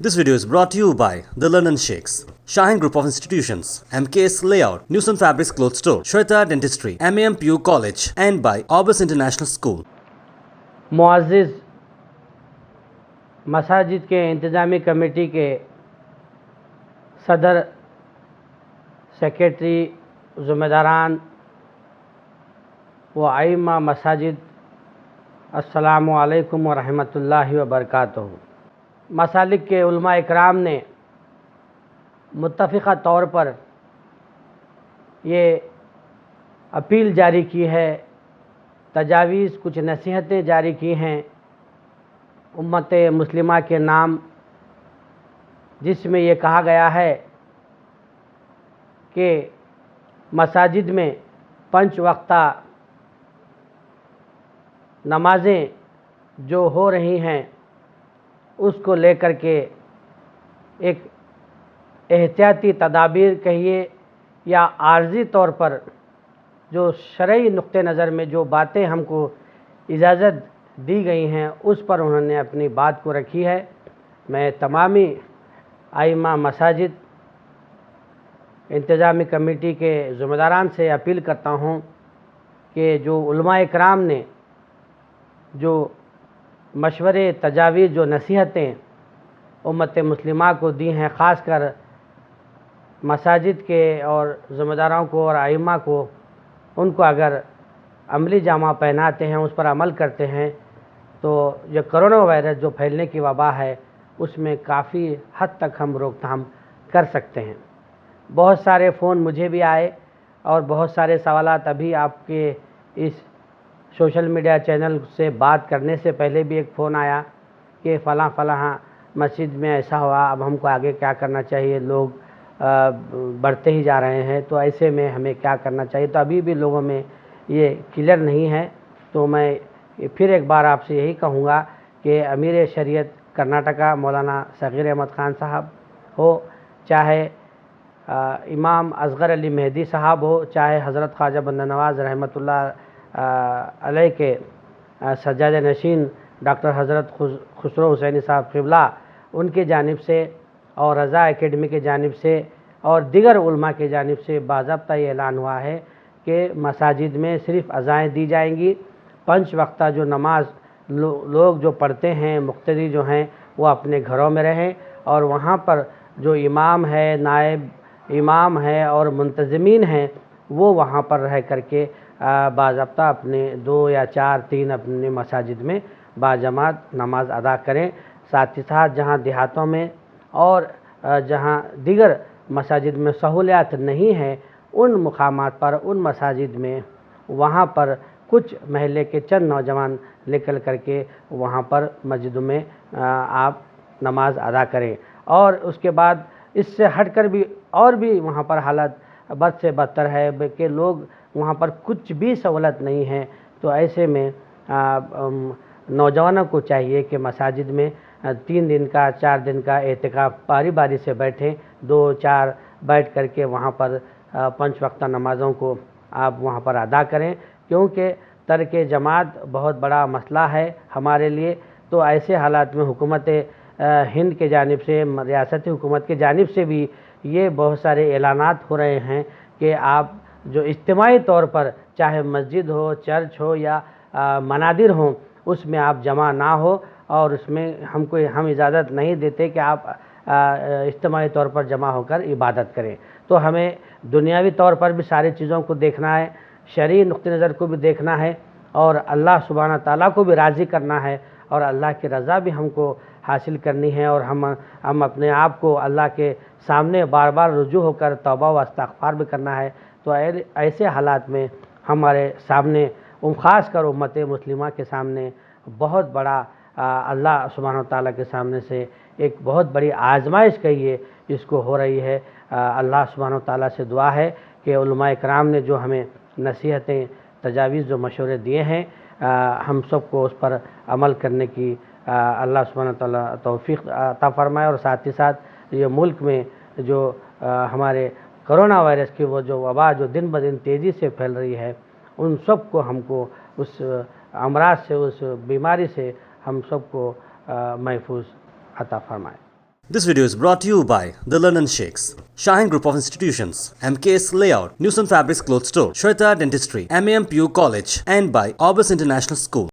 This video is brought to you by The London Sheikhs, Shaheen Group of Institutions, MKS Layout, Newson Fabrics Clothes Store, Shweta Dentistry, MAMPU College, and by Orbis International School. मुअज़्ज़िज़ मसाजिद के इंतज़ामी committee के सदर, secretary, ज़िम्मेदारान व आइम्मा मसाजिद, अस्सलामु अलैकुम व रहमतुल्लाहि व बरकातुहू। मसालिक के उलमा इकराम ने मुत्तफ़िक़ा तौर पर ये अपील जारी की है, तजावीज़, कुछ नसीहतें जारी की हैं उम्मत मुस्लिमा के नाम, जिसमें ये कहा गया है कि मसाजिद में 5 वक्ता नमाज़ें जो हो रही हैं उसको लेकर के एक एहतियाती तदाबीर कहिए या आर्जी तौर पर जो शरई नुक्ते नज़र में जो बातें हमको इजाज़त दी गई हैं उस पर उन्होंने अपनी बात को रखी है। मैं तमामी आइम्मा मसाजिद इंतज़ामी कमेटी के ज़िम्मेदारान से अपील करता हूँ कि जो उलमा इकराम ने जो मशवरे, तजावीज़, जो नसीहतें उम्मत मुस्लिमा को दी हैं, ख़ास कर मसाजिद के और ज़िम्मेदारों को और आइम्मा को, उनको अगर अमली जामा पहनाते हैं, उस पर अमल करते हैं, तो ये कोरोना वायरस जो फैलने की वबा है उसमें काफ़ी हद तक हम रोकथाम कर सकते हैं। बहुत सारे फ़ोन मुझे भी आए और बहुत सारे सवालात अभी आपके इस सोशल मीडिया चैनल से बात करने से पहले भी एक फ़ोन आया कि फ़लाँ मस्जिद में ऐसा हुआ, अब हमको आगे क्या करना चाहिए, लोग बढ़ते ही जा रहे हैं, तो ऐसे में हमें क्या करना चाहिए। तो अभी भी लोगों में ये क्लियर नहीं है। तो मैं फिर एक बार आपसे यही कहूँगा कि अमीर शरीयत कर्नाटका मौलाना सग़ीर अहमद ख़ान साहब हो, चाहे इमाम असग़र अली मेहदी साहब हो, चाहे हज़रत ख्वाजा बंदा नवाज़ रहमतुल्लाह अलैह के सज्जाद नशीन डॉक्टर हज़रत खुसरो हुसैनी साहब क़िबला, उनकी जानिब से और रज़ा एकेडमी की जानिब से और दीगर उलमा की जानिब से बाज़ाब्ता ये ऐलान हुआ है कि मसाजिद में सिर्फ़ अज़ाएँ दी जाएंगी। 5 वक्ता जो नमाज लोग जो पढ़ते हैं, मुक़्तदी जो हैं, वो अपने घरों में रहें और वहाँ पर जो इमाम है, नायब इमाम है और मुंतज़मीन हैं, वो वहाँ पर रह करके बाज़ाब्ता अपने 2 या 4, 3 अपने मसाजिद में बाजमात नमाज अदा करें। साथ ही साथ जहाँ देहातों में और जहाँ दीगर मसाजिद में सहूलियात नहीं हैं, उन मुकामात पर, उन मसाजिद में, वहाँ पर कुछ महल्ले के चंद नौजवान निकल करके वहाँ पर मस्जिदों में आप नमाज अदा करें। और उसके बाद इससे हटकर भी और भी वहाँ पर हालत बद से बदतर है कि लोग वहाँ पर कुछ भी सहूलत नहीं है। तो ऐसे में नौजवानों को चाहिए कि मसाजिद में 3 दिन का, 4 दिन का एहतिकाफ बारी बारी से बैठें, 2-4 बैठ करके वहाँ पर 5 वक्ता नमाज़ों को आप वहाँ पर अदा करें, क्योंकि तर्क जमात बहुत बड़ा मसला है हमारे लिए। तो ऐसे हालात में हुकूमत हिंद के जानिब से, रियासती हुकूमत के जानिब से भी ये बहुत सारे ऐलानात हो रहे हैं कि आप जो इज्तिमाई तौर पर, चाहे मस्जिद हो, चर्च हो या मनादिर हो, उसमें आप जमा ना हो और उसमें हम इजाज़त नहीं देते कि आप इज्तिमाई तौर पर जमा होकर इबादत करें। तो हमें दुनियावी तौर पर भी सारी चीज़ों को देखना है, शरई नुक्ते नज़र को भी देखना है और अल्लाह सुब्हाना ताला को भी राज़ी करना है और अल्लाह की रज़ा भी हमको हासिल करनी है। और हम अपने आप को अल्लाह के सामने बार बार रुजू होकर तौबा व इस्तिग़फ़ार भी करना है। तो ऐसे हालात में हमारे सामने, ख़ास कर उम्मत मुस्लिमा के सामने बहुत बड़ा अल्लाह सुब्हानहू तआला के सामने से एक बहुत बड़ी आजमाइश कहिए इसको हो रही है। अल्लाह सुब्हानहू तआला से दुआ है कि उलमा इकराम ने जो हमें नसीहतें, तजावीज़, जो मशवरे दिए हैं, हम सबको उस पर अमल करने की अल्लाह सुब्हानहू तआला तौफ़ीक़ अता फ़रमाए। और साथ ही साथ ये मुल्क में जो हमारे कोरोना वायरस की वो जो वबा जो दिन ब दिन तेज़ी से फैल रही है, उन सब को हमको उस अमराज से, उस बीमारी से हम सबको महफूज अता फ़रमाए। This video is brought to you by The London Shakes, Shaheen Group of Institutions, MKS Layout, News and Fabrics Clothes Store, Shweta Dentistry, MAM PU College, and by Orbis International School.